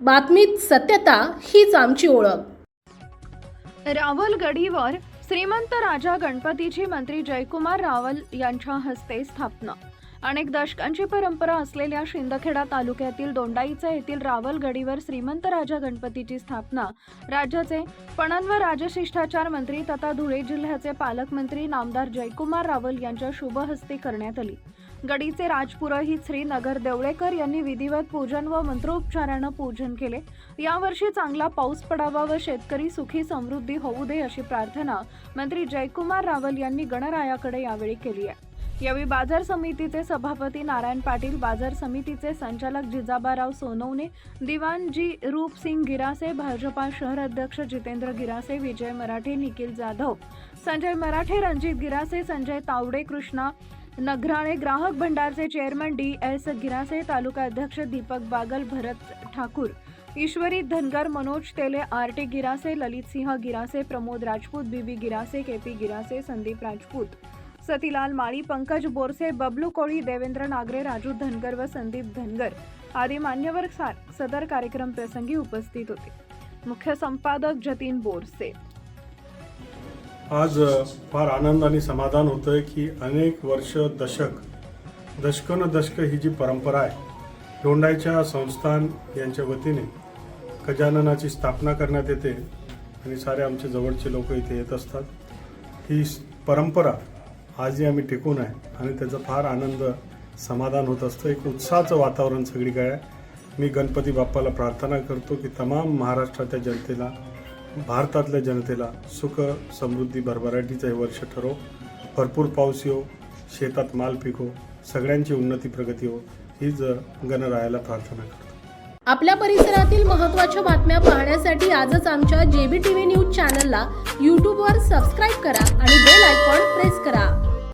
बातमीत सत्यता हीच आमची ओळख। रावलगडीवर श्रीमंत राजा गणपतीची मंत्री जयकुमार रावल यांच्या हस्ते स्थापना। अनेक दशकांची परंपरा असलेल्या शिंदखेडा तालुक्यातील दोंडाईचा येथील रावलगडीवर श्रीमंत राजा गणपतीची स्थापना राज्याचे पणन व राजशिष्टाचार मंत्री तथा धुळे जिल्ह्याचे पालकमंत्री नामदार जयकुमार रावल यांच्या शुभ हस्ते करण्यात आली। गडीचे राजपुरोहित श्री नगर देवळेकर यांनी विधिवत पूजन व मंत्रोपचाराने पूजन केले। यावर्षी चांगला पाऊस पडावा व शेतकरी सुखी समृद्धी होऊ दे अशी प्रार्थना मंत्री जयकुमार रावल यांनी गणरायाकडे यावेळी केली आहे। यावेळी बाजार समितीचे सभापती नारायण पाटील, बाजार समितीचे संचालक जिजाबाराव सोनवणे, दिवाणजी रूपसिंग गिरासे, भाजपा शहर अध्यक्ष जितेंद्र गिरासे, विजय मराठे, निखिल जाधव, संजय मराठे, रणजित गिरासे, संजय तावडे, कृष्णा नगराणे, ग्राहक भंडारचे चेअरमन DS गिरासे, तालुका अध्यक्ष दीपक बागल, भरत ठाकूर, ईश्वरी धनगर, मनोज तेले, RT गिरासे, ललित सिंह गिरासे, प्रमोद राजपूत, बीबी गिरासे, KP गिरासे, संदीप राजपूत, सतीलाल माळी, पंकज बोरसे, बबलू कोळी, देवेंद्र नागरे, राजू धनगर व संदीप धनगर आदी मान्यवर सदर कार्यक्रम प्रसंगी उपस्थित होते। मुख्य संपादक जतीन बोरसे। आज फार आनंद आणि समाधान होतं आहे की अनेक वर्ष दशक ही जी परंपरा आहे, दोंडाईच्या संस्थान यांच्या वतीने गजाननाची स्थापना करण्यात येते आणि सारे आमचे जवळचे लोक इथे येत असतात। ही परंपरा आजही आम्ही टिकून आहे आणि त्याचा फार आनंद समाधान होत असतं। एक उत्साहाचं वातावरण सगळीकडे आहे। मी गणपती बाप्पाला प्रार्थना करतो की तमाम महाराष्ट्राच्या जनतेला, भारतातल्या जनतेला सुख समृद्धी भरभराटीचं हे वर्ष ठरो, भरपूर पाऊस येऊ, शेतात माल पिको, सगळ्यांची उन्नती प्रगती हो, हीच गणरायाला प्रार्थना करतो। आपल्या परिसरातील महत्त्वाच्या बातम्या पाहण्यासाठी आजच आमच्या JBTV न्यूज चॅनलला YouTube वर सबस्क्राइब करा आणि बेल आयकॉन प्रेस करा।